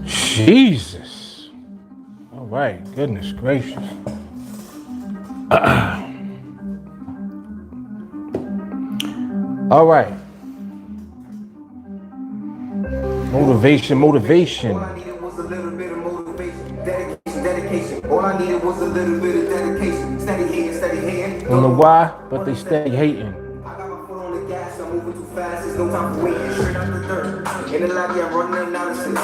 Jesus. All right. Goodness gracious. All right. Motivation. All I needed was a little bit of motivation. Dedication. All I needed was a little bit of dedication. Steady hitting. Don't know why, but they steady hating. I got my foot on the gas, I'm moving too fast, there's no time for waiting. Straight out the dirt. In the lab, yeah, running analysis.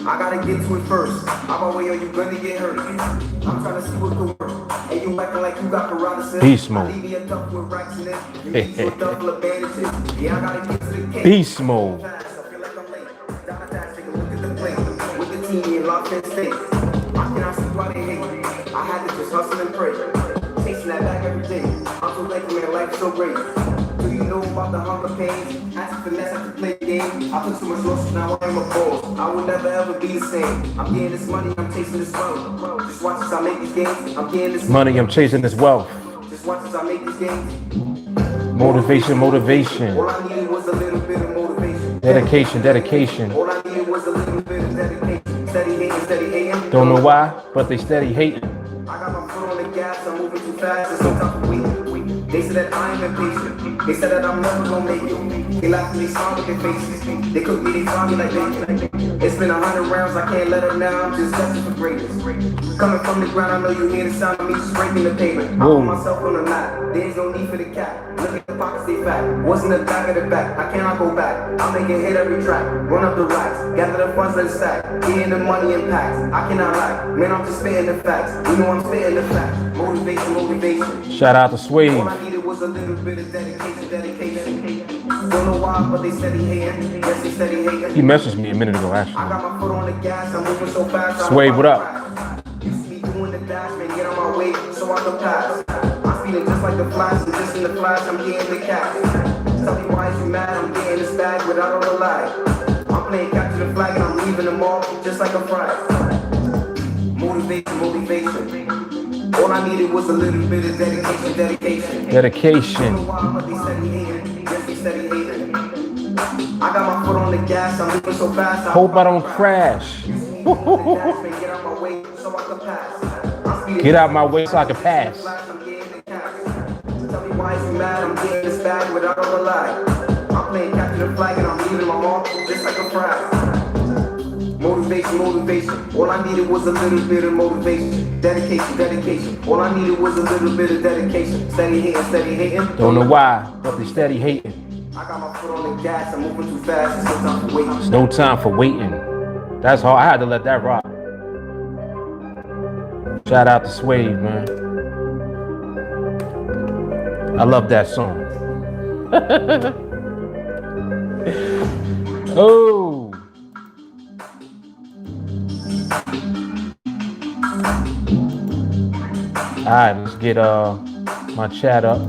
I gotta get to it first. I'm away or you gonna get hurt. I'm trying to see what could work. And you acting like you got paralysis. Beast mode. I leave me a duffel with racks in it. You need you a duffel of bandages. Yeah, I gotta get to the cake. Beast mode. I feel like I'm late. Down the take a look at the plate. With the team in locked in state. I cannot see why they hate me. I had to just hustle and pray. Chasing that bag every day. I'm so thankful, man, life is so great. Do you know about the hunger pains? Had to finesse, had to play the game. I took too much losses, now I'm a boss. I will never ever be the same. I'm getting this money, I'm chasing this wealth. Just watch as I make these games. I'm getting this money, I'm chasing this wealth. Just watch as I make these games. Motivation. All I needed was a little bit of motivation. Dedication. All I needed was a little bit of dedication. Steady hating. Don't know why, but they steady hating. I got my foot on the gas, I'm moving too fast, it's no time for waiting. They said that I am impatient. They said that I'm never gonna make it. They laugh and they smile with their faces. They cook me, they fry me like bacon. It's been 100 rounds, I can't let up now, I'm just destined for greatness. Coming from the ground, I know you hear the sound of me just breaking the pavement. I put myself on the map, there's no need for the cap. Look at the pockets, they fat. What's in the back of the back? I cannot go back. I'll make it hit every track. Run up the racks, gather the funds, let it stack. Getting the money in packs, I cannot lie. Man, I'm just spitting the facts. You know I'm spitting the facts. Motivation. Shout out to Swede. All I needed was a little bit of dedication. Don't know why, but they steady hating. Yes, they steady hating. He messaged me a minute ago, actually. I got my foot on the gas, I'm moving so fast. Swede, what up? You see me doing the dash, man, get on my way so I can pass. I'm speeding just like the flash, and just in the flash, I'm getting the cash. Tell me why is you mad, I'm getting this bag without all the lie. I'm playing capture the flag and I'm leaving them all just like a fry. Motivation. All I needed was a little bit of dedication. I got my foot on the gas, I'm moving so fast. Hope I don't crash. Get out my way so I can pass. Tell me why is you mad, I'm getting this bag without all the lie. I'm playing capture the flag and I'm leaving my mark just like a fry. Motivation. All I needed was a little bit of motivation. Dedication. All I needed was a little bit of dedication. Steady hating. Don't know why, but they steady hating. I got my foot on the gas, I'm moving too fast, it's no time for waiting. It's no time for waiting. That's hard. I had to let that rock. Shout out to Swade, man. I love that song. Oh. All right, let's get my chat up.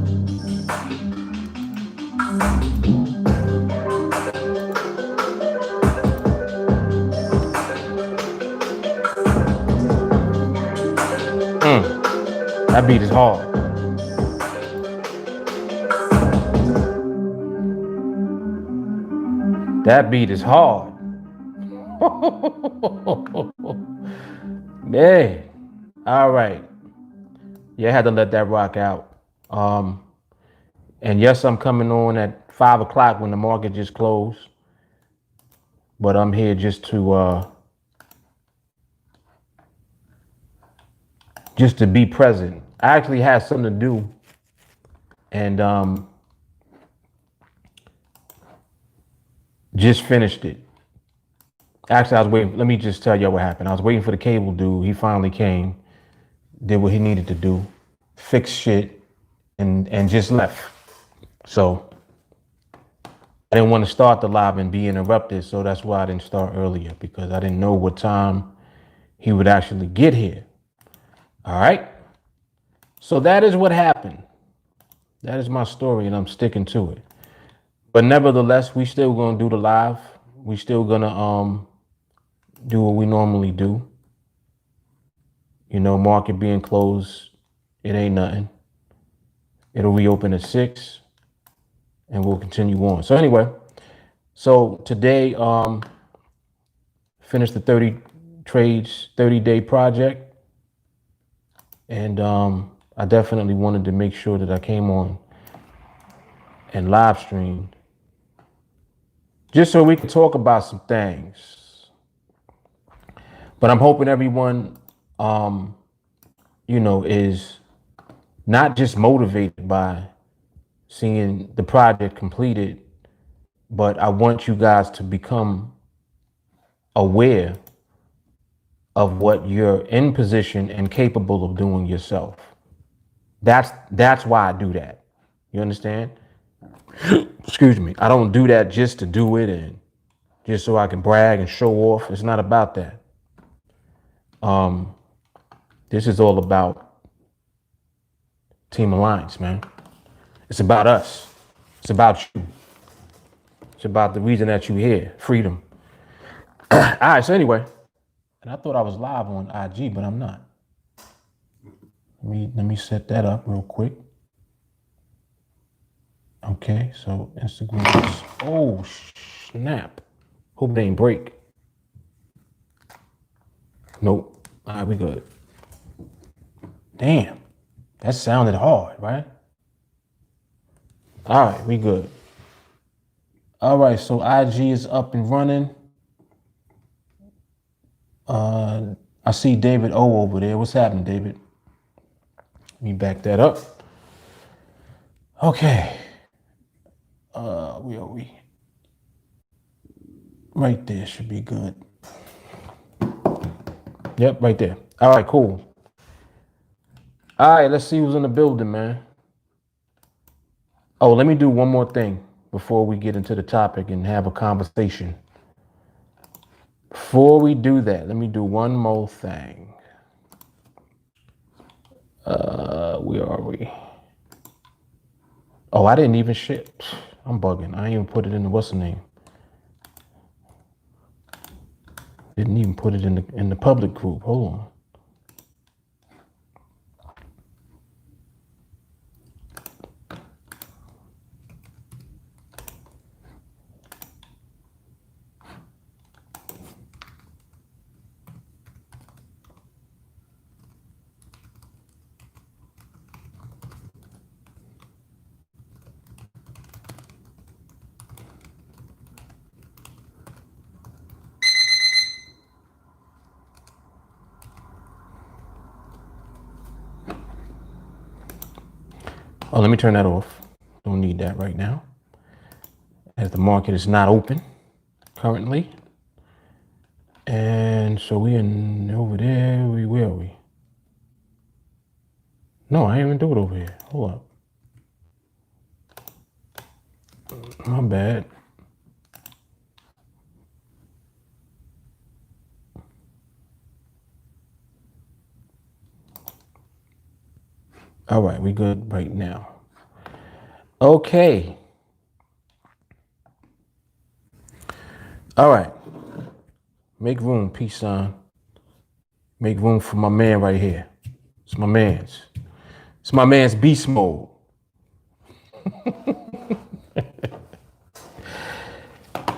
That beat is hard. That beat is hard. Man. All right. Yeah, I had to let that rock out. And yes, I'm coming on at 5 o'clock when the market just closed. But I'm here just to be present. I actually had something to do. And just finished it. Actually, I was waiting. Let me just tell you what happened. I was waiting for the cable dude. He finally came, did what he needed to do, fix shit, and just left. So I didn't want to start the live and be interrupted. So that's why I didn't start earlier, because I didn't know what time he would actually get here. All right. So that is what happened. That is my story, and I'm sticking to it. But nevertheless, we still gonna do the live. We still gonna do what we normally do. You know, market being closed, it ain't nothing. It'll reopen at 6, and we'll continue on. So anyway, so today, finished the 30 trades, 30-day project. And I definitely wanted to make sure that I came on and live streamed just so we could talk about some things. But I'm hoping everyone, is not just motivated by seeing the project completed, but I want you guys to become aware of what you're in position and capable of doing yourself. That's why I do that. You understand? Excuse me. I don't do that just to do it and just so I can brag and show off. It's not about that. This is all about TeamAlliance, man. It's about us. It's about you. It's about the reason that you're here, freedom. All right, so anyway, and I thought I was live on IG, but I'm not. Let me set that up real quick. Okay, so Instagram is, oh snap. Hope it ain't break. Nope. All right, we good. Damn, that sounded hard, right? All right, we good. All right, so IG is up and running. I see David O over there. What's happening, David? Let me back that up. Okay. Where are we? Right there should be good. Yep, right there. All right, cool. All right, let's see who's in the building, man. Oh, let me do one more thing before we get into the topic and have a conversation. Before we do that, let me do one more thing. Where are we? Oh, I didn't even shit. I'm bugging. I didn't even put it in the what's the name. Didn't even put it in the public group. Hold on. Oh, let me turn that off. Don't need that right now, as the market is not open currently. And so we in over there. Where are we? No, I didn't even do it over here. Hold up. My bad. All right, we good right now. Okay. All right. Make room, peace sign. Make room for my man right here. It's my man's. It's my man's beast mode.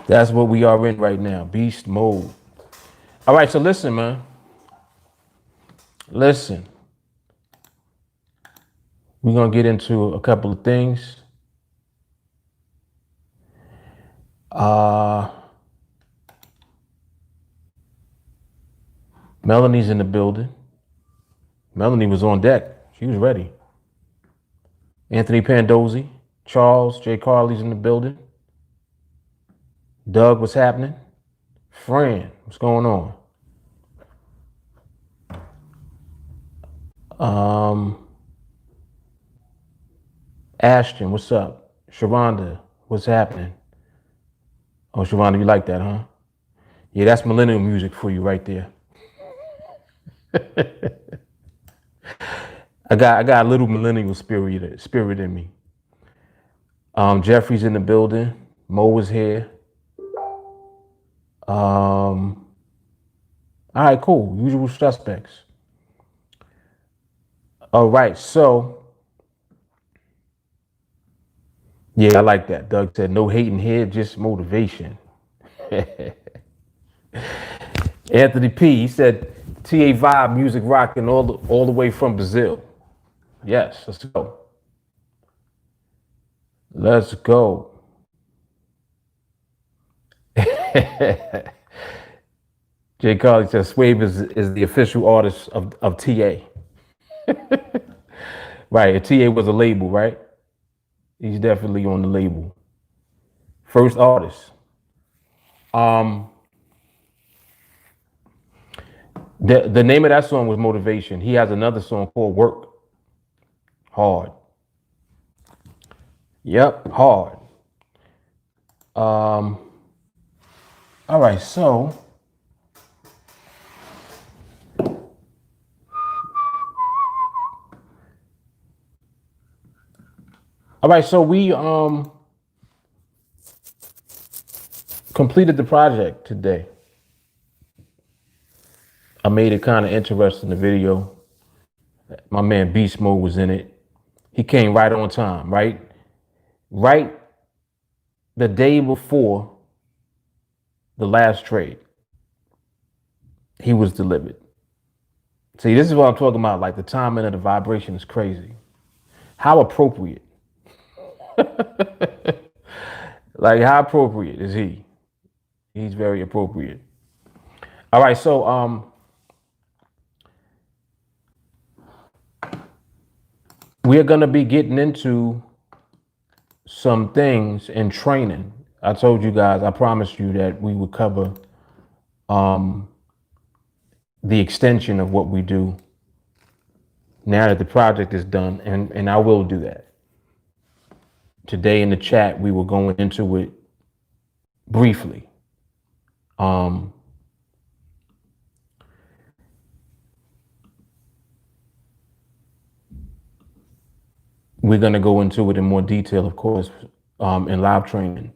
That's what we are in right now, beast mode. All right, so listen, man. Listen. We're going to get into a couple of things. Melanie's in the building. Melanie was on deck. She was ready. Anthony Pandozzi, Charles, J. Carley's in the building. Doug, what's happening? Fran, what's going on? Ashton, what's up? Sharonda, what's happening? Oh, Sharonda, you like that, huh? Yeah, that's millennial music for you right there. I got a little millennial spirit in me. Jeffrey's in the building. Mo was here. All right, cool. Usual suspects. All right, so yeah, I like that. Doug said no hating here, just motivation. Anthony P. He said TA Vibe music rocking all the way from Brazil. Yes, let's go. Let's go. Jay Carly says Swave is the official artist of TA. Right, TA was a label, right? He's definitely on the label. First artist. The name of that song was Motivation. He has another song called Work Hard. Yep, hard. All right, so we completed the project today. I made it kind of interesting, the video. My man Beast Mode was in it. He came right on time, right the day before the last trade. He was delivered. See, this is what I'm talking about. Like, the timing of the vibration is crazy. How appropriate. Like, how appropriate is he? He's very appropriate. All right, so we're gonna be getting into some things in training. I told you guys, I promised you that we would cover the extension of what we do now that the project is done, and I will do that. Today in the chat, we were going into it briefly. We're going to go into it in more detail, of course, in live training.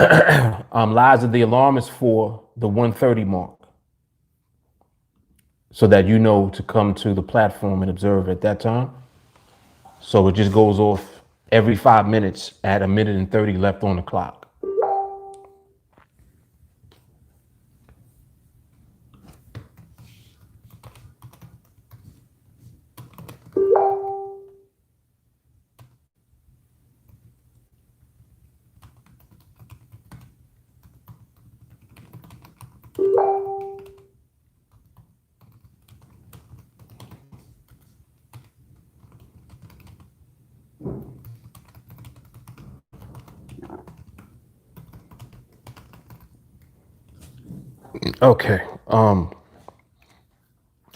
Liza, the alarm is for the 1:30 mark, so that you know to come to the platform and observe at that time. So it just goes off every 5 minutes at 1:30 left on the clock. Okay.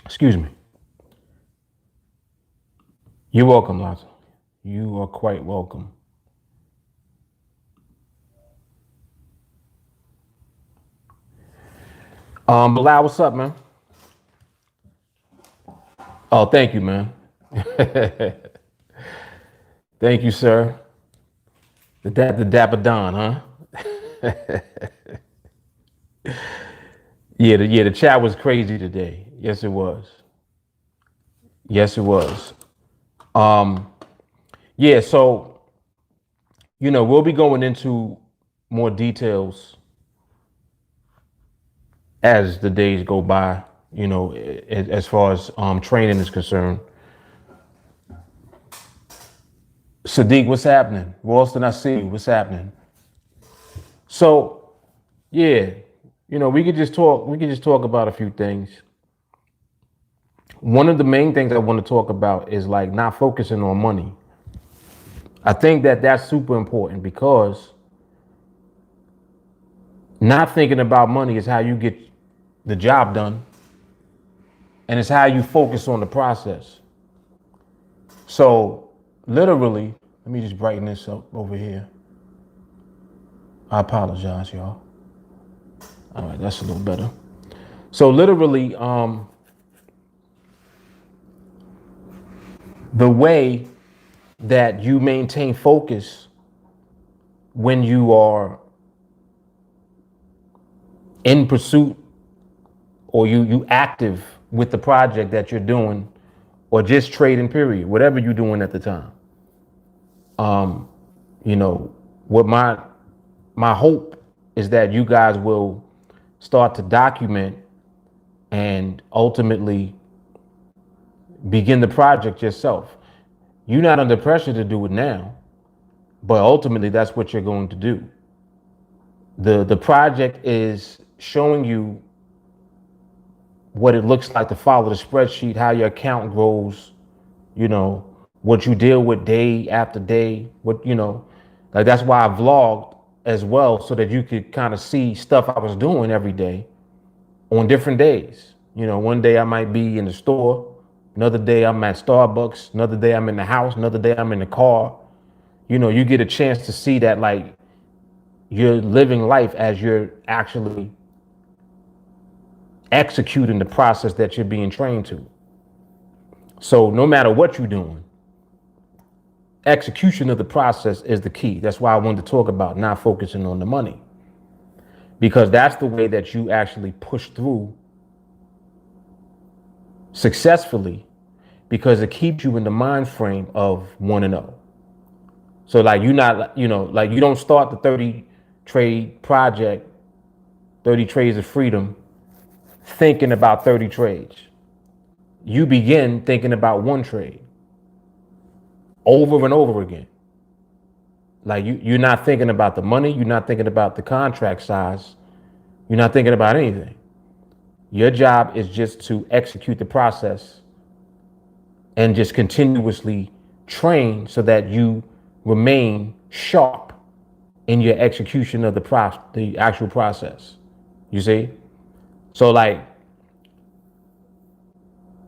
Excuse me. You're welcome, Liza. You are quite welcome. Bilal, what's up, man? Oh, thank you, man. Thank you, sir. The Dapper Don, huh? Yeah, the chat was crazy today. Yes, it was. Yes, it was. Yeah, so, we'll be going into more details as the days go by, as far as training is concerned. Sadiq, what's happening? Ralston, I see you. What's happening? So, yeah, we could just talk about a few things. One of the main things I want to talk about is like not focusing on money. I think that that's super important, because not thinking about money is how you get the job done, and it's how you focus on the process. So literally, let me just brighten this up over here. I apologize, y'all. All right, that's a little better. So literally, the way that you maintain focus when you are in pursuit, or you active with the project that you're doing, or just trading, period, whatever you're doing at the time. What my hope is that you guys will start to document and ultimately begin the project yourself. You're not under pressure to do it now, but ultimately that's what you're going to do. The project is showing you what it looks like to follow the spreadsheet, how your account grows, you know, what you deal with day after day, what, you know, like that's why I vlogged as well, so that you could kind of see stuff I was doing every day on different days. You know, one day I might be in the store, another day I'm at Starbucks, another day I'm in the house, another day I'm in the car. You know, you get a chance to see that, like, you're living life as you're actually executing the process that you're being trained to. So no matter what you're doing, execution of the process is the key. That's why I wanted to talk about not focusing on the money, because that's the way that you actually push through successfully, because it keeps you in the mind frame of 1-0. So like you're not, you know, like you don't start the 30 trade project, 30 trades of freedom, thinking about 30 trades. You begin thinking about one trade over and over again. Like you're not thinking about the money. You're not thinking about the contract size. You're not thinking about anything. Your job is just to execute the process and just continuously train so that you remain sharp in your execution of the actual process. You see? So like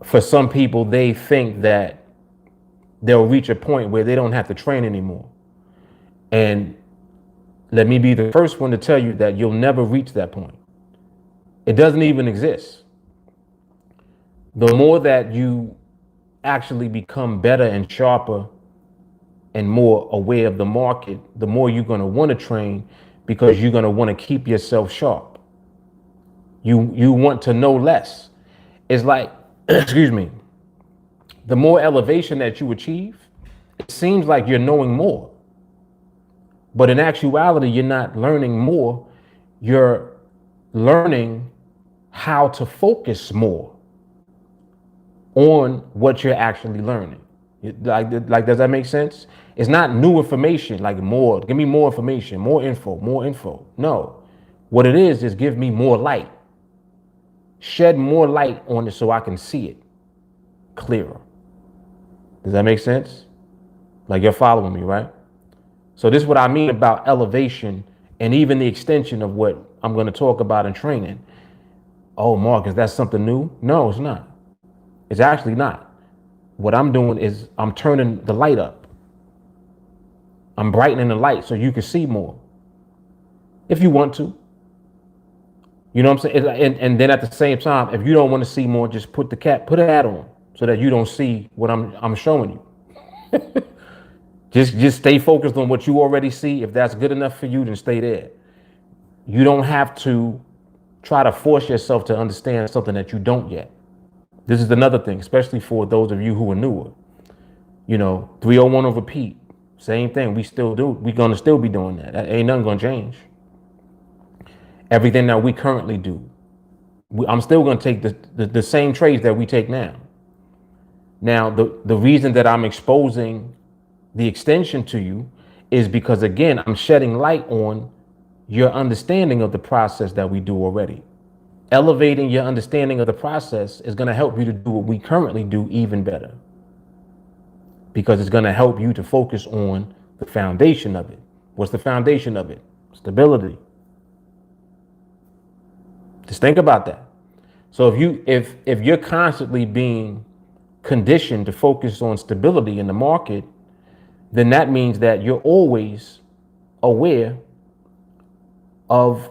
for some people, they think that they'll reach a point where they don't have to train anymore. And let me be the first one to tell you that you'll never reach that point. It doesn't even exist. The more that you actually become better and sharper and more aware of the market, the more you're going to want to train, because you're going to want to keep yourself sharp. You want to know less. It's like, excuse me, the more elevation that you achieve, it seems like you're knowing more. But in actuality, you're not learning more. You're learning how to focus more on what you're actually learning. Like, does that make sense? It's not new information, like more, give me more information, more info, more info. No, what it is give me more light. Shed more light on it so I can see it clearer. Does that make sense? Like, you're following me, right? So this is what I mean about elevation, and even the extension of what I'm going to talk about in training. Oh, Mark, is that something new? No, it's not. It's actually not. What I'm doing is I'm turning the light up. I'm brightening the light so you can see more, if you want to. You know what I'm saying? And then at the same time, if you don't want to see more, just put an hat on so that you don't see what I'm showing you. Just stay focused on what you already see. If that's good enough for you, then stay there. You don't have to try to force yourself to understand something that you don't yet. This is another thing, especially for those of you who are newer. You know, 301 on repeat. Same thing. We're going to still be doing that. Ain't nothing going to change. Everything that we currently do, I'm still going to take the same trades that we take now. Now, the reason that I'm exposing the extension to you is because, again, I'm shedding light on your understanding of the process that we do already. Elevating your understanding of the process is going to help you to do what we currently do even better, because it's going to help you to focus on the foundation of it. What's the foundation of it? Stability. Just think about that. So if you're constantly being conditioned to focus on stability in the market, then that means that you're always aware of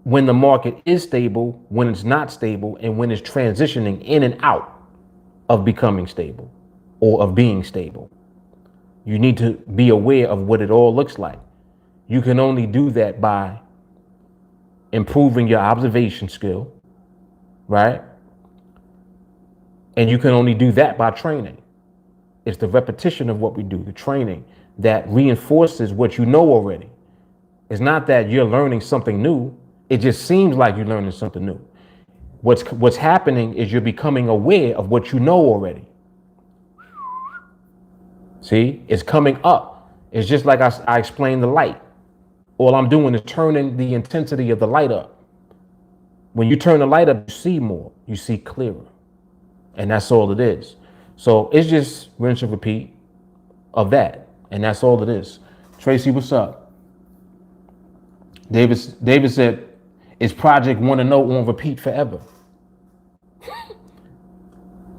when the market is stable, when it's not stable, and when it's transitioning in and out of becoming stable or of being stable. You need to be aware of what it all looks like. You can only do that by improving your observation skill, right? And you can only do that by training. It's the repetition of what we do, the training that reinforces what you know already. It's not that you're learning something new. It just seems like you're learning something new. What's happening is you're becoming aware of what you know already. See, it's coming up. It's just like I explained the light. All I'm doing is turning the intensity of the light up. When you turn the light up, you see more, you see clearer. And that's all it is. So it's just rinse and repeat of that. And that's all it is. Tracy, what's up? David said, is Project Want to Know on repeat forever?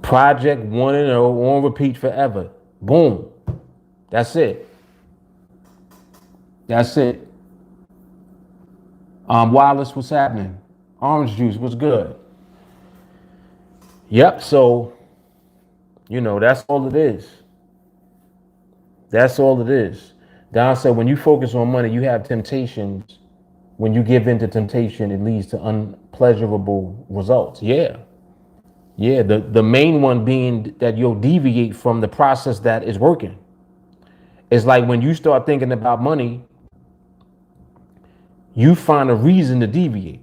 Project Want to Know on repeat forever. Boom. That's it. That's it. Wallace, what's happening? Orange juice, what's good? Yep, so, that's all it is. That's all it is. Don said, when you focus on money, you have temptations. When you give in to temptation, it leads to unpleasurable results. Yeah. Yeah, the main one being that you'll deviate from the process that is working. It's like when you start thinking about money, you find a reason to deviate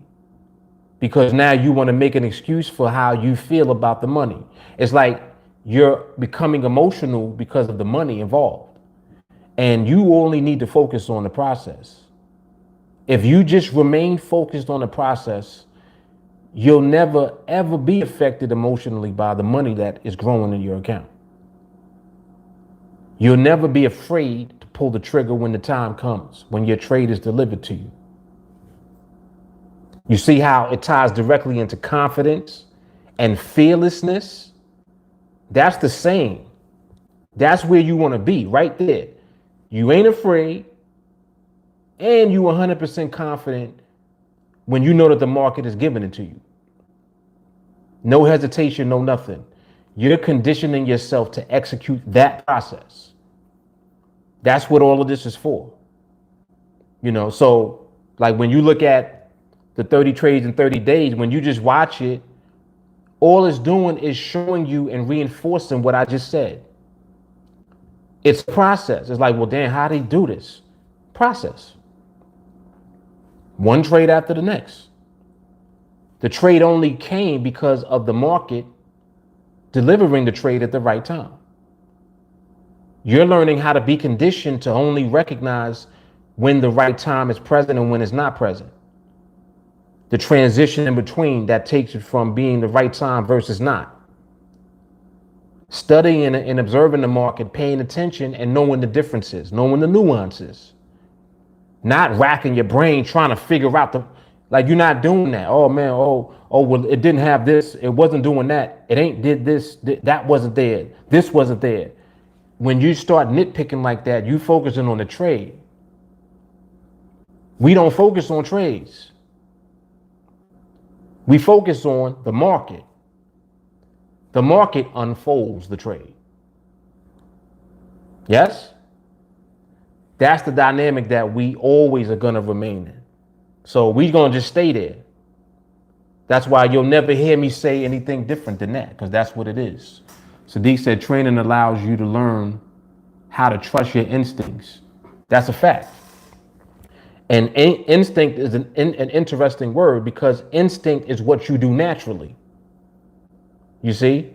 because now you want to make an excuse for how you feel about the money. It's like you're becoming emotional because of the money involved. And you only need to focus on the process. If you just remain focused on the process, you'll never, ever be affected emotionally by the money that is growing in your account. You'll never be afraid to pull the trigger when the time comes, when your trade is delivered to you. You see how it ties directly into confidence and fearlessness? That's the same. That's where you want to be, right there. You ain't afraid, and you 100% confident when you know that the market is giving it to you. No hesitation, no nothing. You're conditioning yourself to execute that process. That's what all of this is for. So like when you look at the 30 trades in 30 days, when you just watch it, all it's doing is showing you and reinforcing what I just said. It's a process. It's like, well, damn, how do they do this? Process. One trade after the next. The trade only came because of the market delivering the trade at the right time. You're learning how to be conditioned to only recognize when the right time is present and when it's not present. The transition in between that takes it from being the right time versus not. Studying and observing the market, paying attention and knowing the differences, knowing the nuances. Not racking your brain trying to figure out you're not doing that. Oh man, well, it didn't have this. It wasn't doing that. It ain't did this. That wasn't there. This wasn't there. When you start nitpicking like that, you focusing on the trade. We don't focus on trades. We focus on the market. The market unfolds the trade. Yes? That's the dynamic that we always are going to remain in. So we're going to just stay there. That's why you'll never hear me say anything different than that, because that's what it is. Sadiq said training allows you to learn how to trust your instincts. That's a fact. And instinct is an interesting word because instinct is what you do naturally. You see?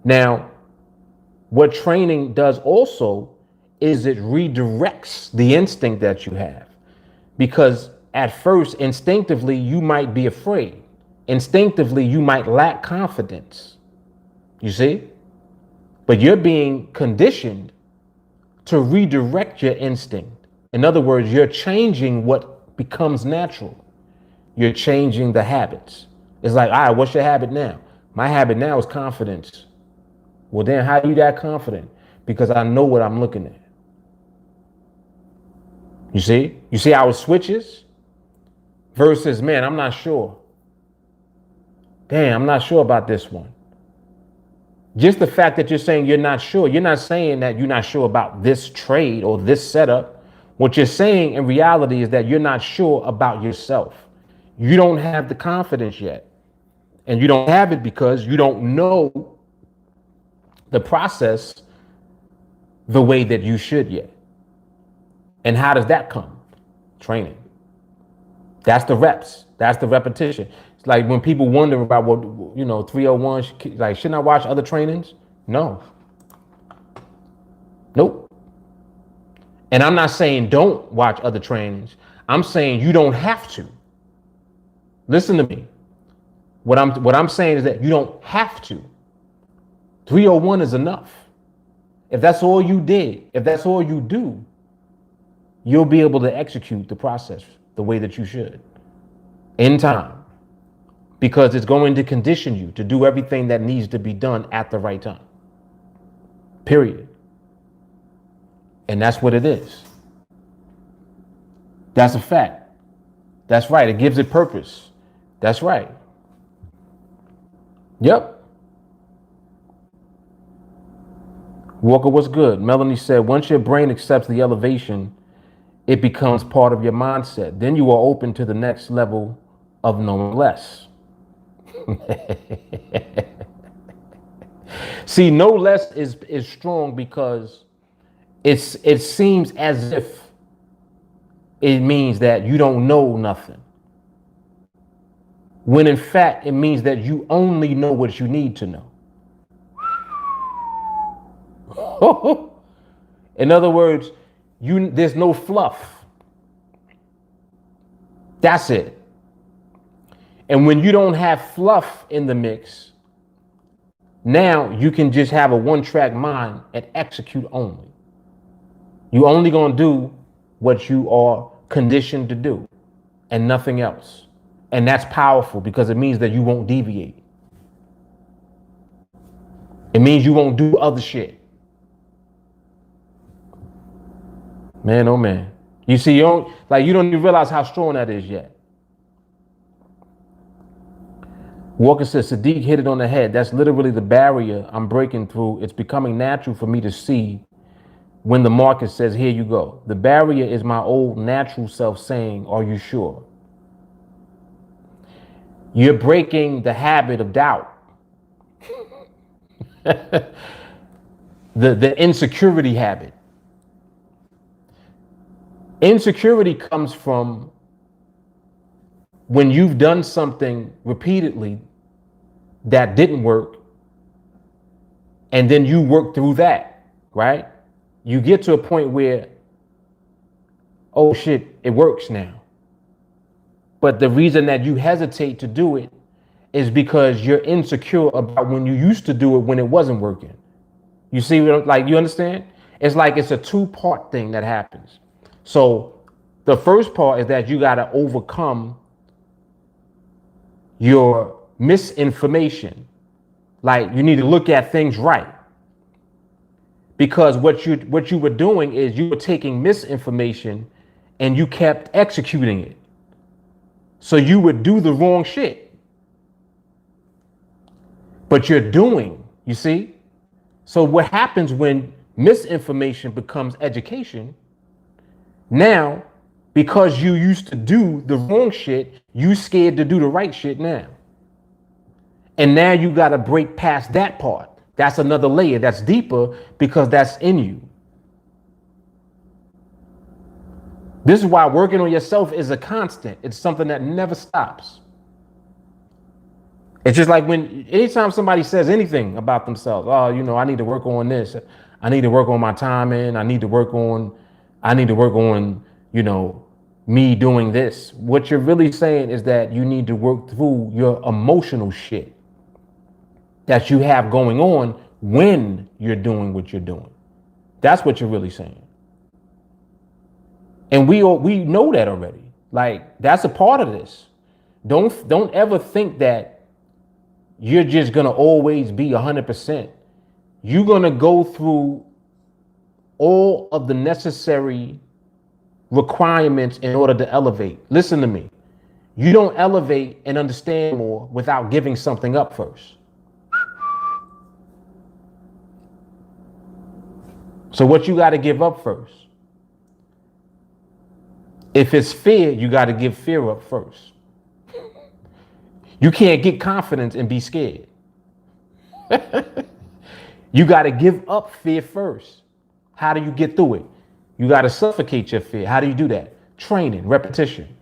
Now, what training does also is it redirects the instinct that you have. Because at first, instinctively, you might be afraid. Instinctively, you might lack confidence. You see? But you're being conditioned to redirect your instinct. In other words, you're changing what becomes natural. You're changing the habits. It's like, all right, what's your habit now? My habit now is confidence. Well, then how are you that confident? Because I know what I'm looking at. You see? You see how it switches? Versus, man, I'm not sure. Damn, I'm not sure about this one. Just the fact that you're saying you're not sure, you're not saying that you're not sure about this trade or this setup. What you're saying in reality is that you're not sure about yourself. You don't have the confidence yet. And you don't have it because you don't know the process the way that you should yet. And how does that come? Training. That's the reps. That's the repetition. Like when people wonder about what, 301, like shouldn't I watch other trainings? No. Nope. And I'm not saying don't watch other trainings. I'm saying you don't have to. Listen to me. What I'm saying is that you don't have to. 301 is enough. If that's all you did, if that's all you do, you'll be able to execute the process the way that you should in time, because it's going to condition you to do everything that needs to be done at the right time. Period. And that's what it is. That's a fact. That's right. It gives it purpose. That's right. Yep. Walker, what's good? Melanie said, once your brain accepts the elevation, it becomes part of your mindset. Then you are open to the next level of knowing less. See, no less is strong because it seems as if it means that you don't know nothing. When in fact, it means that you only know what you need to know. In other words, there's no fluff. That's it. And when you don't have fluff in the mix, now you can just have a one-track mind and execute only. You only gonna do what you are conditioned to do and nothing else. And that's powerful because it means that you won't deviate. It means you won't do other shit. Man, oh man. You see, you don't even realize how strong that is yet. Walker says, Sadiq hit it on the head. That's literally the barrier I'm breaking through. It's becoming natural for me to see when the market says, here you go. The barrier is my old natural self saying, are you sure? You're breaking the habit of doubt. the insecurity habit. Insecurity comes from when you've done something repeatedly that didn't work, and then you work through that, right? You get to a point where, oh shit, it works now. But the reason that you hesitate to do it is because you're insecure about when you used to do it when it wasn't working. You see, like, you understand? It's like it's a two-part thing that happens. So the first part is that you got to overcome your misinformation. Like, you need to look at things right. Because what you were doing is you were taking misinformation and you kept executing it. So you would do the wrong shit. But you're doing, you see? So what happens when misinformation becomes education? Now, because you used to do the wrong shit, you scared to do the right shit now. And now you got to break past that part. That's another layer that's deeper because that's in you. This is why working on yourself is a constant. It's something that never stops. It's just like anytime somebody says anything about themselves, oh, I need to work on this. I need to work on my timing. I need to work on, me doing this. What you're really saying is that you need to work through your emotional shit that you have going on when you're doing what you're doing. That's what you're really saying. And we know that already. Like, that's a part of this. Don't ever think that you're just gonna always be 100%. You're gonna go through all of the necessary requirements in order to elevate. Listen to me. You don't elevate and understand more without giving something up first. So what you got to give up first? If it's fear, you got to give fear up first. You can't get confidence and be scared. You got to give up fear first. How do you get through it? You got to suffocate your fear. How do you do that? Training, repetition.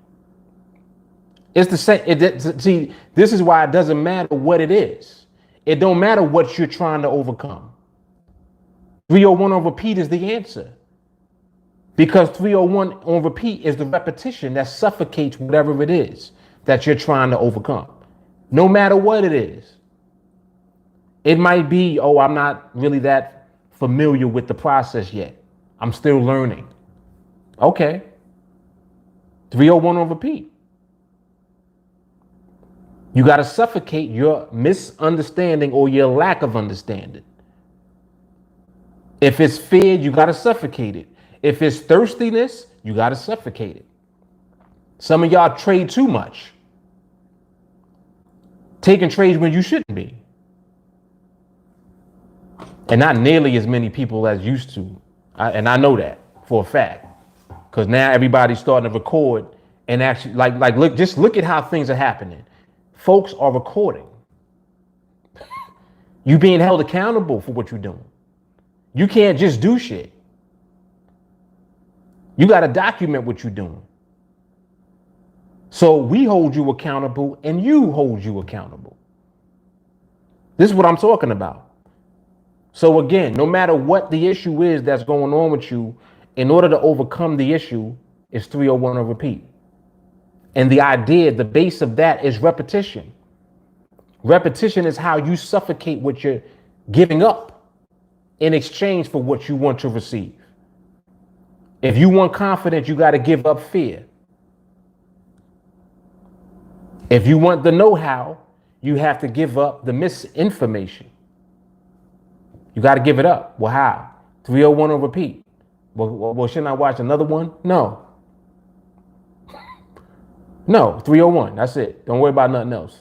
It's the same. See, this is why it doesn't matter what it is. It don't matter what you're trying to overcome. 301 on repeat is the answer. Because 301 on repeat is the repetition that suffocates whatever it is that you're trying to overcome. No matter what it is. It might be, oh, I'm not really that familiar with the process yet. I'm still learning. Okay. 301 on repeat. You got to suffocate your misunderstanding or your lack of understanding. If it's fear, you got to suffocate it. If it's thirstiness, you got to suffocate it. Some of y'all trade too much. Taking trades when you shouldn't be. And not nearly as many people as used to. And I know that for a fact. Because now everybody's starting to record and actually look at how things are happening. Folks are recording. You being held accountable for what you're doing. You can't just do shit. You got to document what you're doing. So we hold you accountable and you hold you accountable. This is what I'm talking about. So again, no matter what the issue is that's going on with you, in order to overcome the issue, is 301 on repeat. And the idea, the base of that is repetition. Repetition is how you suffocate what you're giving up in exchange for what you want to receive. If you want confidence, you got to give up fear. If you want the know-how, you have to give up the misinformation. You got to give it up. Well, how? 301 on repeat. Well, shouldn't I watch another one? No. No, 301. That's it. Don't worry about nothing else.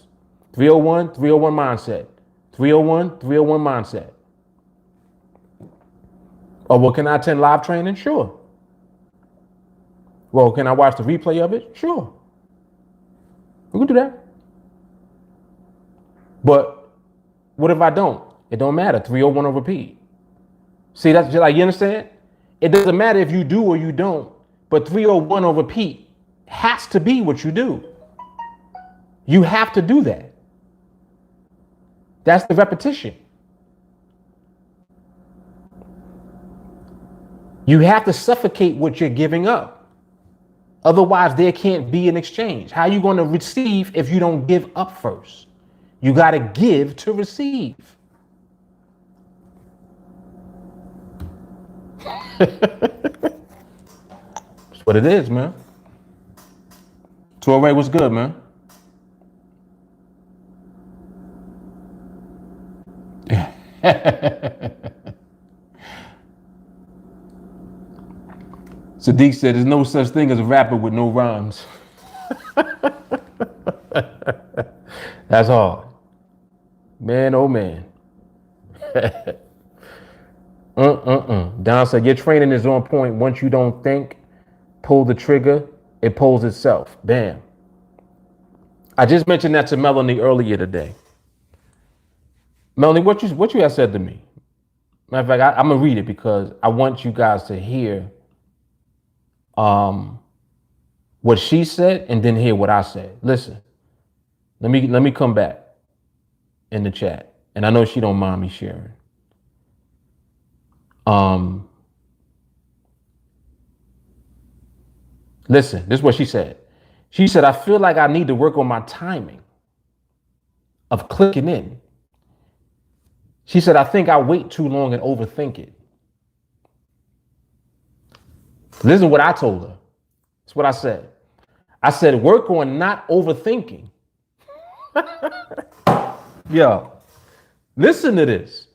301, 301 mindset. 301, 301 mindset. Oh, well, can I attend live training? Sure. Well, can I watch the replay of it? Sure. We can do that. But what if I don't? It don't matter. 301 on repeat. See, that's just like, you understand? It doesn't matter if you do or you don't, but 301 on repeat has to be what you do. You have to do that. That's the repetition. You have to suffocate what you're giving up. Otherwise, there can't be an exchange. How are you going to receive if you don't give up first? You got to give to receive. That's what it is, man. Torre, what's good, man? Sadiq said there's no such thing as a rapper with no rhymes. That's hard. Man, oh man. Don said your training is on point. Once you don't think, pull the trigger, it pulls itself. Bam. I just mentioned that to Melanie earlier today. Melanie, what you have said to me? Matter of fact, I'm gonna read it because I want you guys to hear what she said and then hear what I said. Listen, let me come back in the chat, and I know she don't mind me sharing. Listen, this is what she said. She said, I feel like I need to work on my timing of clicking in. She said, I think I wait too long and overthink it. Listen to what I told her. That's what I said. I said, work on not overthinking. Yo, listen to this.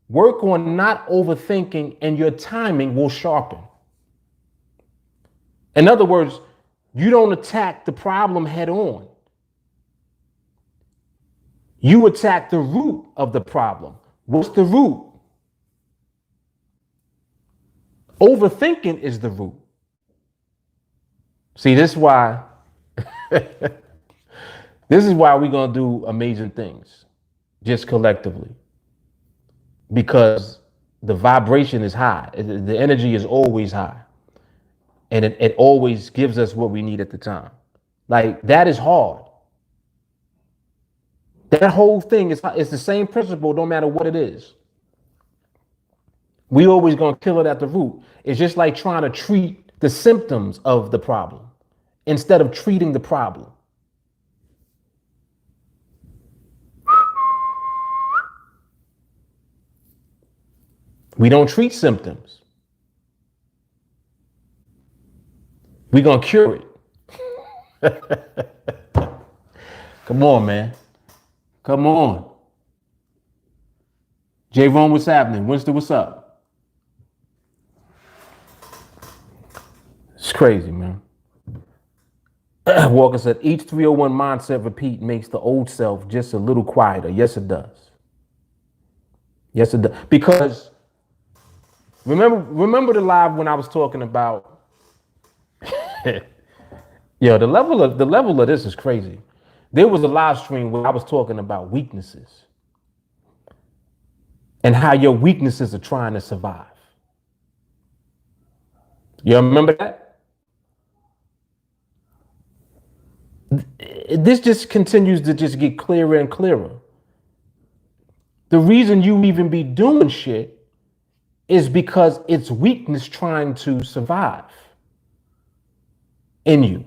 Work on not overthinking and your timing will sharpen. In other words, you don't attack the problem head on. You attack the root of the problem. What's the root? Overthinking is the root. See, this is why we're going to do amazing things, just collectively. Because the vibration is high. The energy is always high. And it always gives us what we need at the time. Like, that is hard. That whole thing is it's the same principle, no matter what it is. We always gonna kill it at the root. It's just like trying to treat the symptoms of the problem instead of treating the problem. We don't treat symptoms. We're gonna cure it. Come on, man. Come on. Javon, what's happening? Winston, what's up? It's crazy, man. Walker said, each 301 mindset repeat makes the old self just a little quieter. Yes, it does. Yes, it does. Because remember the live when I was talking about, the level of this is crazy. There was a live stream where I was talking about weaknesses and how your weaknesses are trying to survive. You remember that? This just continues to just get clearer and clearer. The reason you even be doing shit is because it's weakness trying to survive in you.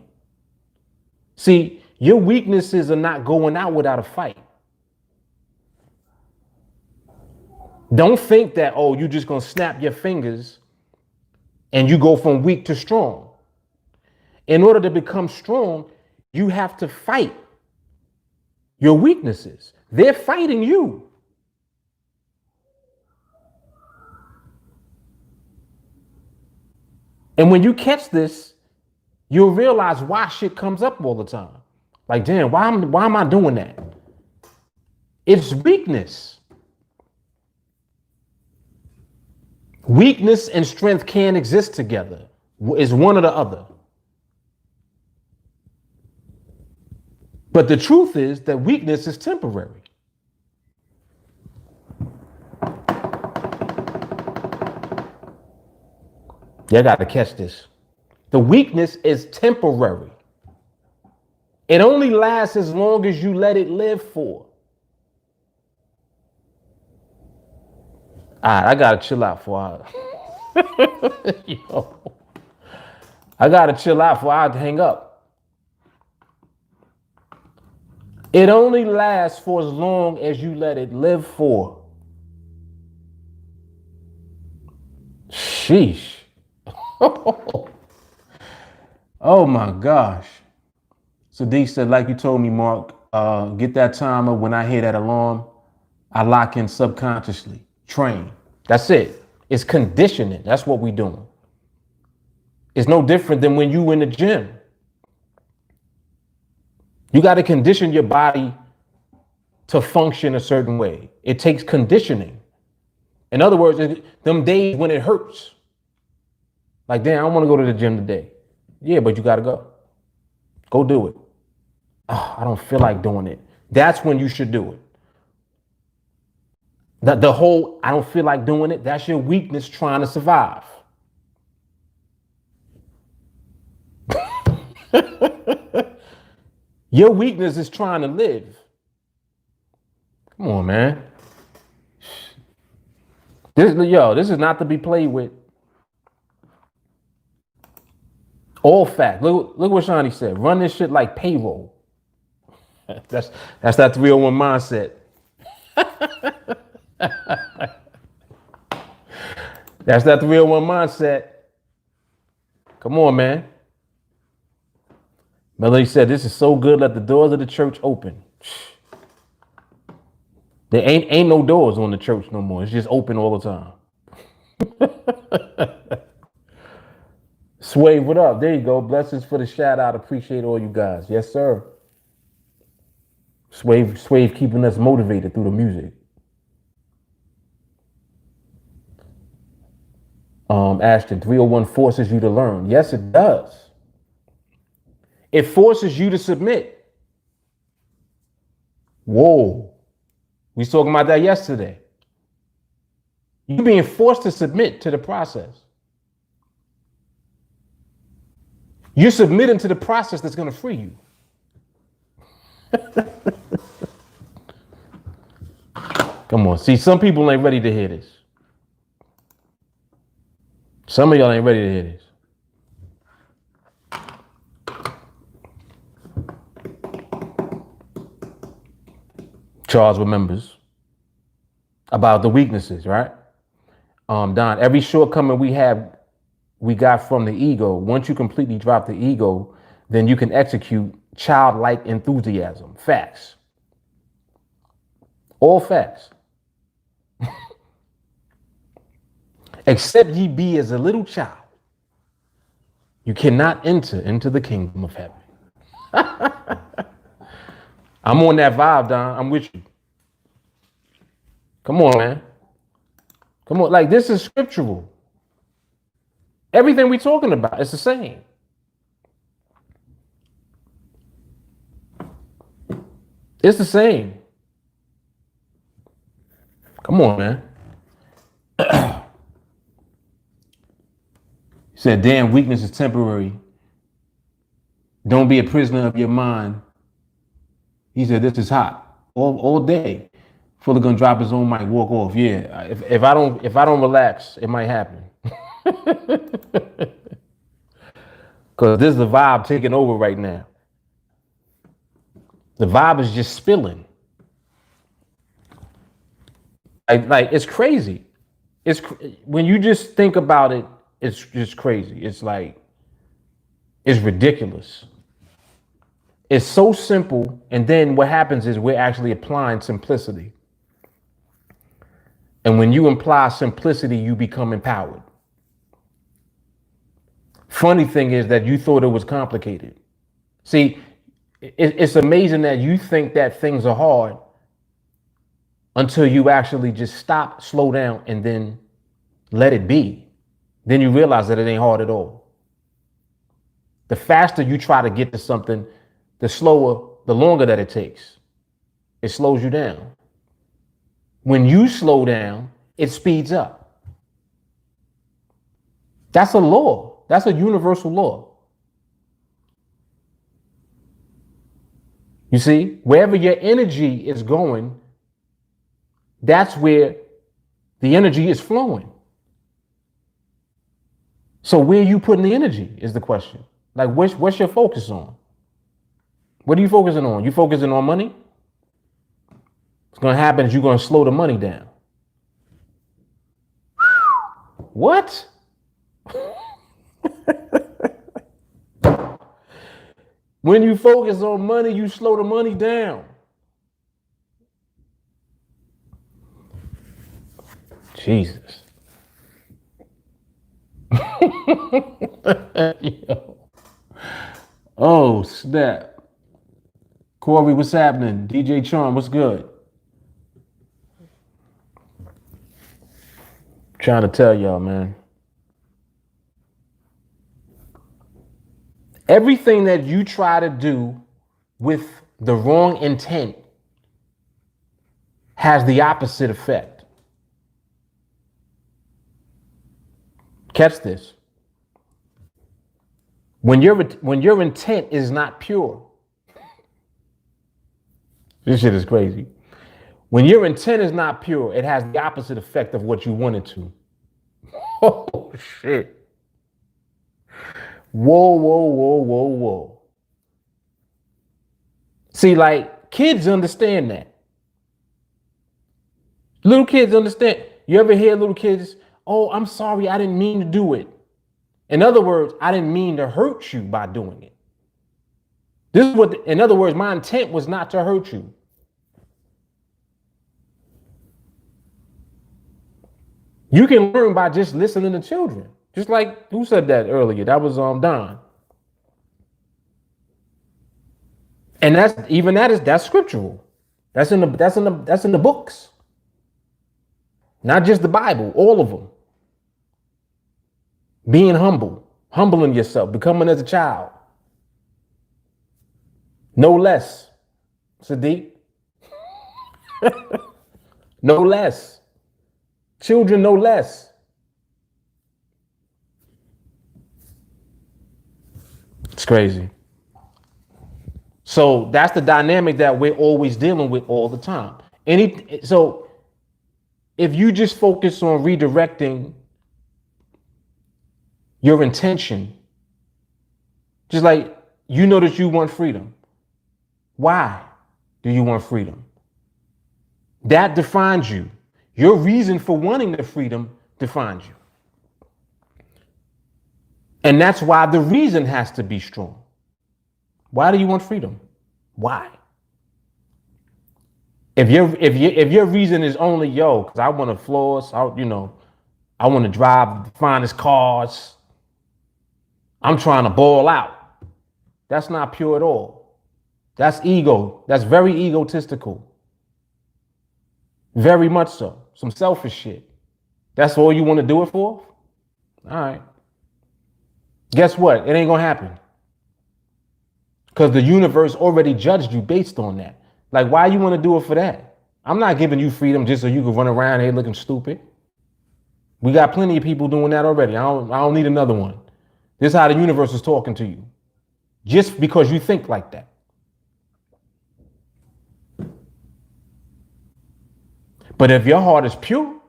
See, your weaknesses are not going out without a fight. Don't think that, oh, you're just going to snap your fingers and you go from weak to strong. In order to become strong, you have to fight your weaknesses. They're fighting you. And when you catch this, you'll realize why shit comes up all the time. Like, damn, why am I doing that? It's weakness. Weakness and strength can't exist together. It's one or the other. But the truth is that weakness is temporary. You got to catch this. The weakness is temporary. It only lasts as long as you let it live for. All right, I got to chill out for I got to chill out for I hang up. It only lasts for as long as you let it live for. Sheesh. Oh my gosh. Sadiq said, like you told me, Mark, get that timer. When I hear that alarm, I lock in subconsciously. Train. That's it. It's conditioning. That's what we're doing. It's no different than when you in the gym. You got to condition your body to function a certain way. It takes conditioning. In other words, them days when it hurts. Like, damn, I don't want to go to the gym today. Yeah, but you got to go. Go do it. Oh, I don't feel like doing it. That's when you should do it. The whole, I don't feel like doing it, that's your weakness trying to survive. Your weakness is trying to live. Come on, man. This is not to be played with. All fact. Look what Shawnee said. Run this shit like payroll. That's that 301 mindset. That's that 301 mindset. Come on, man. Melody said, this is so good. Let the doors of the church open. There ain't no doors on the church no more. It's just open all the time. Sway, what up? There you go. Blessings for the shout out. Appreciate all you guys. Yes, sir. Sway keeping us motivated through the music. Ashton, 301 forces you to learn. Yes, it does. It forces you to submit. Whoa. We was talking about that yesterday. You're being forced to submit to the process. You're submitting to the process that's going to free you. Come on. See, some people ain't ready to hear this. Some of y'all ain't ready to hear this. Charles remembers about the weaknesses, right? Don, every shortcoming we got from the ego. Once you completely drop the ego, then you can execute childlike enthusiasm. Facts. All facts. Except ye be as a little child, you cannot enter into the kingdom of heaven. I'm on that vibe, Don. I'm with you. Come on, man. Come on. Like, this is scriptural. Everything we're talking about, it's the same. It's the same. Come on, man. He said, damn, weakness is temporary. Don't be a prisoner of your mind. He said, this is hot all day. Fully gonna drop his own mic, walk off. Yeah, if I don't relax, it might happen. Because this is the vibe taking over right now. The vibe is just spilling. Like it's crazy. When you just think about it, it's just crazy. It's like, it's ridiculous. It's so simple. And then what happens is we're actually applying simplicity. And when you apply simplicity, you become empowered. Funny thing is that you thought it was complicated. See, it's amazing that you think that things are hard until you actually just stop, slow down, and then let it be. Then you realize that it ain't hard at all. The faster you try to get to something, the longer that it takes. It slows you down. When you slow down, it speeds up. That's a law. That's a universal law. You see, wherever your energy is going, that's where the energy is flowing. So where are you putting the energy is the question. Like, what's your focus on? What are you focusing on? You focusing on money? What's going to happen is you're going to slow the money down. What? When you focus on money, you slow the money down. Jesus. Yo. Oh, snap. Corey, what's happening? DJ Charm, what's good? Trying to tell y'all, man. Everything that you try to do with the wrong intent has the opposite effect. Catch this. When your intent is not pure, this shit is crazy. When your intent is not pure, it has the opposite effect of what you want it to. Oh, shit. Whoa, whoa, whoa, whoa, whoa. See, like, kids understand that. Little kids understand. You ever hear little kids, oh, I'm sorry, I didn't mean to do it. In other words, I didn't mean to hurt you by doing it. This is what, in other words, my intent was not to hurt you. You can learn by just listening to children. Just like, who said that earlier? That was Don. And that's scriptural. That's in the books. Not just the Bible, all of them. Being humble, humbling yourself, becoming as a child. No less. Sadiq. No less. Children, no less. It's crazy. So that's the dynamic that we're always dealing with all the time. So if you just focus on redirecting your intention, just like you know that you want freedom. Why do you want freedom? That defines you. Your reason for wanting the freedom defines you. And that's why the reason has to be strong. Why do you want freedom? Why? If your reason is only because I want to floss, I want to drive the finest cars, I'm trying to ball out. That's not pure at all. That's ego. That's very egotistical. Very much so. Some selfish shit. That's all you want to do it for? All right. Guess what? It ain't gonna happen. Because the universe already judged you based on that. Like, why you want to do it for that? I'm not giving you freedom just so you can run around here looking stupid. We got plenty of people doing that already. I don't need another one. This is how the universe is talking to you. Just because you think like that. But if your heart is pure,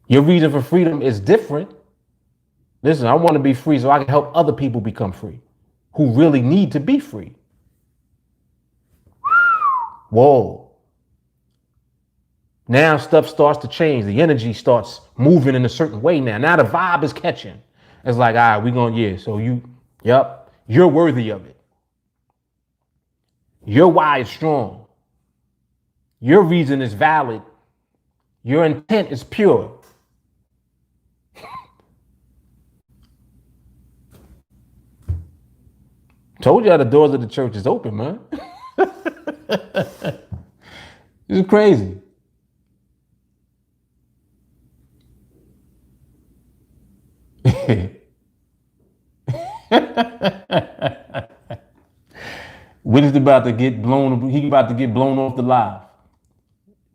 your reason for freedom is different. Listen, I want to be free so I can help other people become free who really need to be free. Whoa. Now stuff starts to change. The energy starts moving in a certain way now. Now the vibe is catching. It's like, all right, we're going, yeah. So you're worthy of it. Your why is strong. Your reason is valid. Your intent is pure. Told y'all the doors of the church is open, man. This is crazy. Willie's about to get blown. He about to get blown off the live.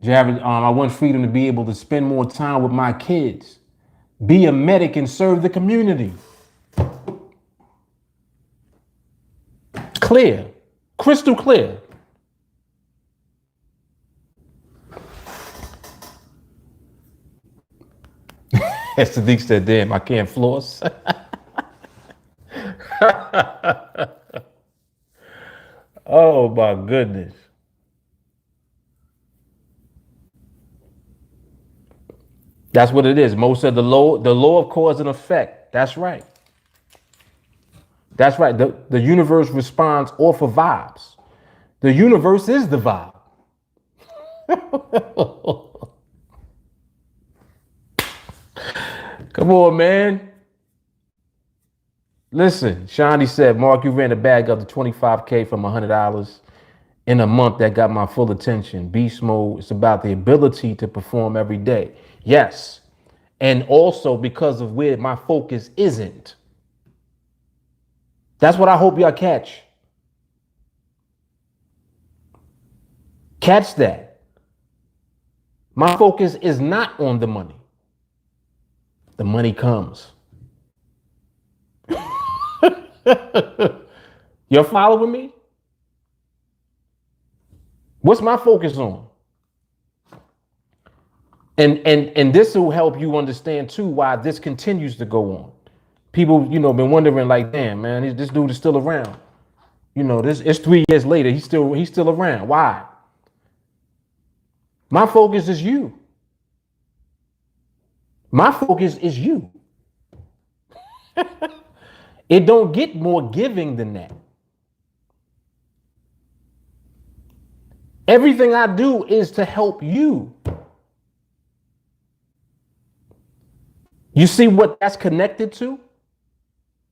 Jared, I want freedom to be able to spend more time with my kids, be a medic and serve the community. Clear, crystal clear. Sadiq said, damn, I can't floss. Oh my goodness. That's what it is. Most of the law of cause and effect. That's right. That's right. The universe responds off of vibes. The universe is the vibe. Come on, man. Listen, Shawnee said, Mark, you ran a bag up to $25K from $100 in a month that got my full attention. Beast mode, it's about the ability to perform every day. Yes. And also because of where my focus isn't. That's what I hope y'all catch. Catch that. My focus is not on the money. The money comes. You're following me? What's my focus on? And this will help you understand too why this continues to go on. People, been wondering like, damn, man, this dude is still around. It's 3 years later. He's still around. Why? My focus is you. My focus is you. It don't get more giving than that. Everything I do is to help you. You see what that's connected to?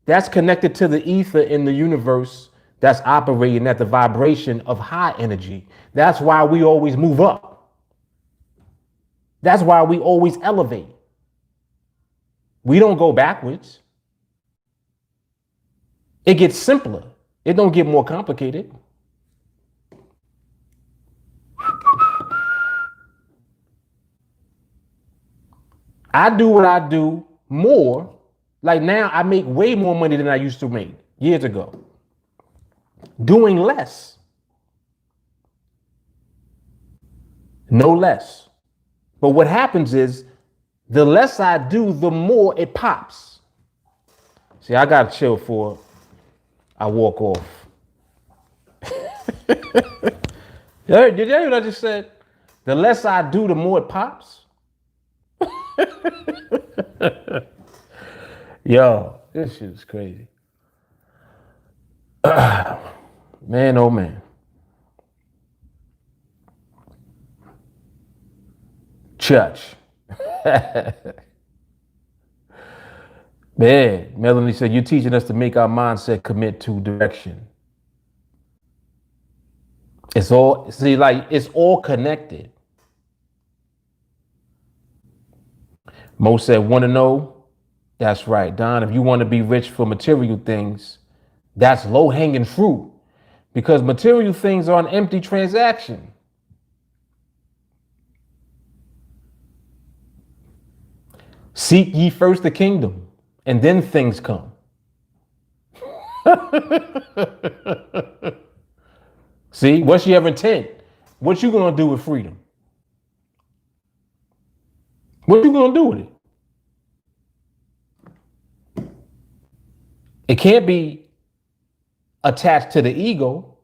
That's connected to the ether in the universe that's operating at the vibration of high energy. That's why we always move up. That's why we always elevate. We don't go backwards. It gets simpler. It don't get more complicated. I do what I do more. Like now I make way more money than I used to make years ago. doing less, no less. But what happens is the less I do, the more it pops. See, I got to chill for I walk off. Did you hear what I just said? The less I do, the more it pops. Yo, this shit is crazy. Man, oh man. Church. Man, Melanie said, you're teaching us to make our mindset commit to direction. It's all, see, like, it's all connected. Mo said, want to know? That's right, Don. If you want to be rich for material things, that's low-hanging fruit, because material things are an empty transaction. Seek ye first the kingdom, and then things come. See, what's your intent? What you gonna do with freedom? What you gonna do with it? It can't be attached to the ego.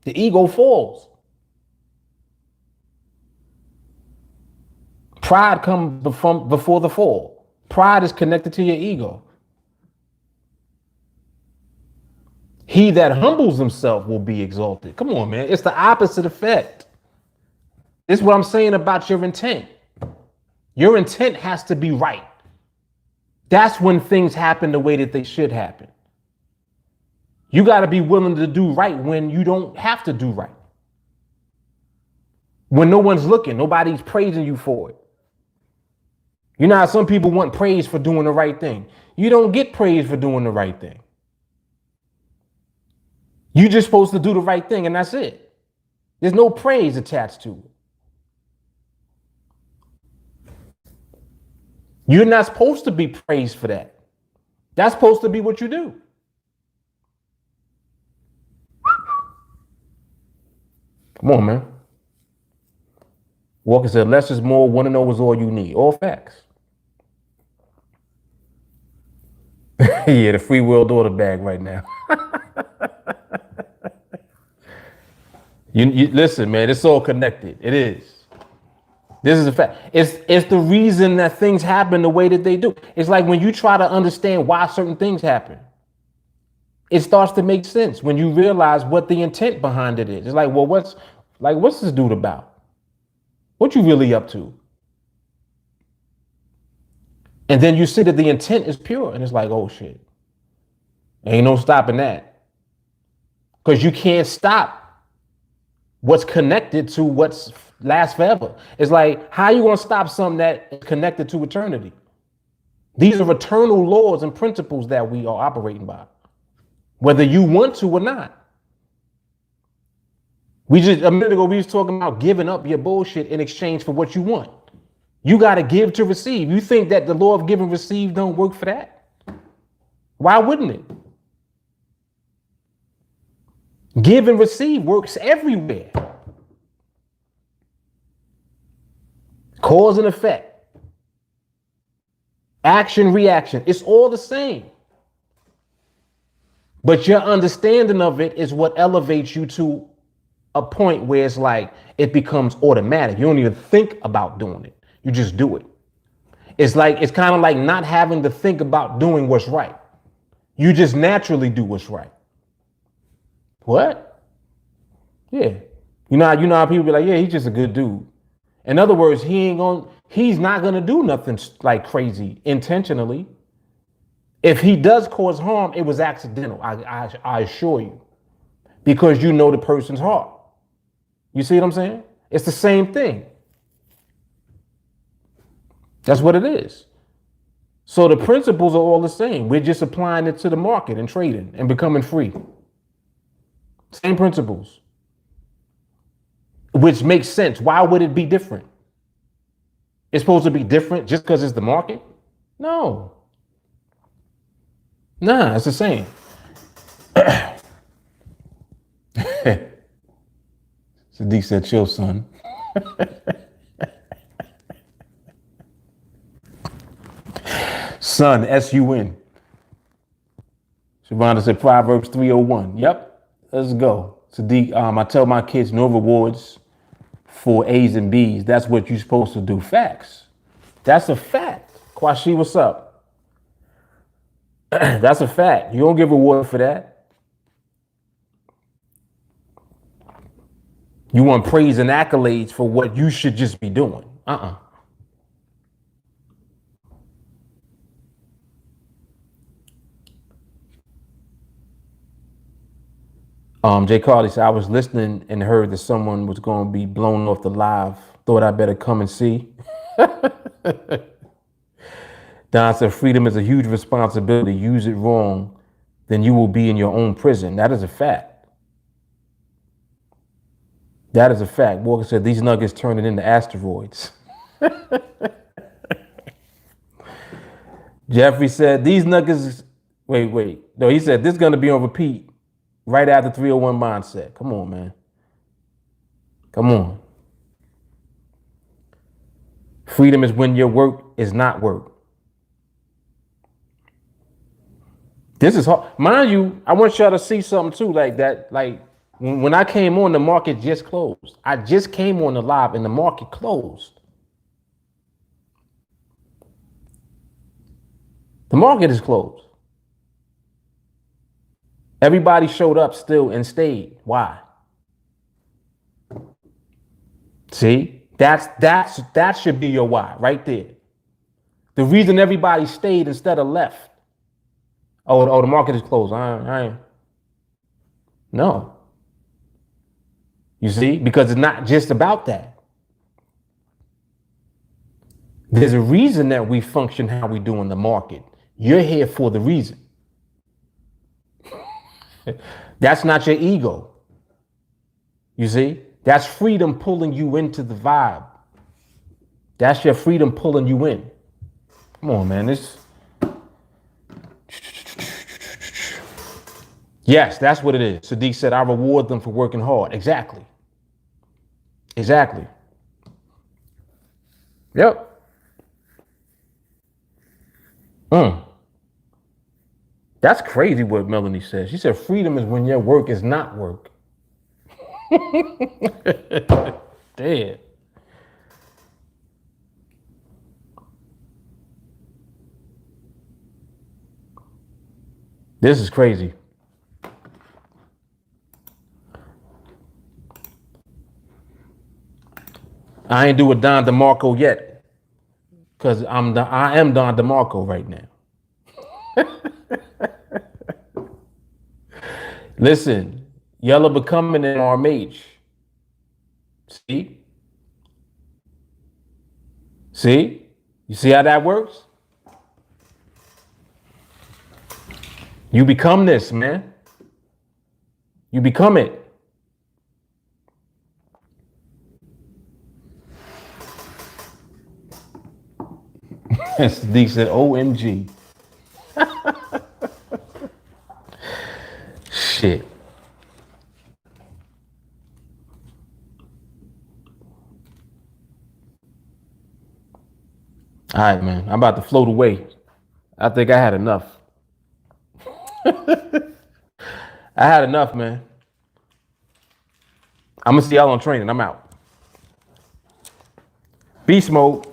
The ego falls. Pride comes before the fall. Pride is connected to your ego. He that humbles himself will be exalted. Come on, man. It's the opposite effect. This is what I'm saying about your intent. Your intent has to be right. That's when things happen the way that they should happen. You got to be willing to do right when you don't have to do right. When no one's looking, nobody's praising you for it. You know how some people want praise for doing the right thing. You don't get praise for doing the right thing. You're just supposed to do the right thing, and that's it. There's no praise attached to it. You're not supposed to be praised for that. That's supposed to be what you do. Come on, man. Walker said, less is more, want to know is all you need. All facts. Yeah, the free world order bag right now. You listen, man, it's all connected. It is. This is a fact. It's the reason that things happen the way that they do. It's like when you try to understand why certain things happen, it starts to make sense when you realize what the intent behind it is. It's like, well, what's this dude about? What you really up to? And then you see that the intent is pure, and it's like, oh shit, ain't no stopping that, because you can't stop what's connected to what's lasts forever. It's like, how you gonna stop something that is connected to eternity? These are eternal laws and principles that we are operating by, whether you want to or not. We just a minute ago we was talking about giving up your bullshit in exchange for what you want. You got to give to receive. You think that the law of give and receive don't work for that? Why wouldn't it? Give and receive works everywhere. Cause and effect. Action, reaction. It's all the same. But your understanding of it is what elevates you to a point where it's like it becomes automatic. You don't even think about doing it. You just do it. It's kind of like not having to think about doing what's right. You just naturally do what's right. What? Yeah. You know how people be like, yeah, he's just a good dude. In other words, he's not gonna do nothing like crazy intentionally. If he does cause harm, it was accidental. I assure you, because you know the person's heart. You see what I'm saying? It's the same thing. That's what it is. So the principles are all the same. We're just applying it to the market and trading and becoming free. Same principles. Which makes sense. Why would it be different? It's supposed to be different just because it's the market? No. Nah, it's the same. Sadiq said, chill, son. Son, S-U-N. Shavonda said Proverbs 3:01. Yep, let's go. Sadiq, I tell my kids no rewards for A's and B's. That's what you're supposed to do. Facts. That's a fact. Kwashi, what's up? That's a fact. You don't give reward for that. You want praise and accolades for what you should just be doing. Jay Carly said, I was listening and heard that someone was going to be blown off the live. Thought I better come and see. Don said, freedom is a huge responsibility. Use it wrong, then you will be in your own prison. That is a fact. That is a fact. Walker said, these nuggets turning into asteroids. Jeffrey said, these nuggets, wait. No, he said, this is going to be on repeat right after 301 mindset. Come on, man. Come on. Freedom is when your work is not work. This is hard. Mind you, I want y'all to see something too, like that. Like when I came on, the market just closed. I just came on the live and the market closed. The market is closed. Everybody showed up still and stayed. Why? See, that should be your why right there. The reason everybody stayed instead of left. Oh, the market is closed. No. You see, because it's not just about that. There's a reason that we function how we do in the market. You're here for the reason. That's not your ego. You see, that's freedom pulling you into the vibe. That's your freedom pulling you in. Come on, man. Yes, that's what it is. Sadiq said, I reward them for working hard. Exactly. Yep. That's crazy what Melanie said. She said, freedom is when your work is not work. Damn. This is crazy. I ain't do a Don DeMarco yet, because I am Don DeMarco right now. Listen, yellow becoming an RMH. See? You see how that works? You become this, man. You become it. Sadiq said, OMG. Shit. All right, man. I'm about to float away. I think I had enough. I had enough, man. I'm going to see y'all on training. I'm out. Beast mode.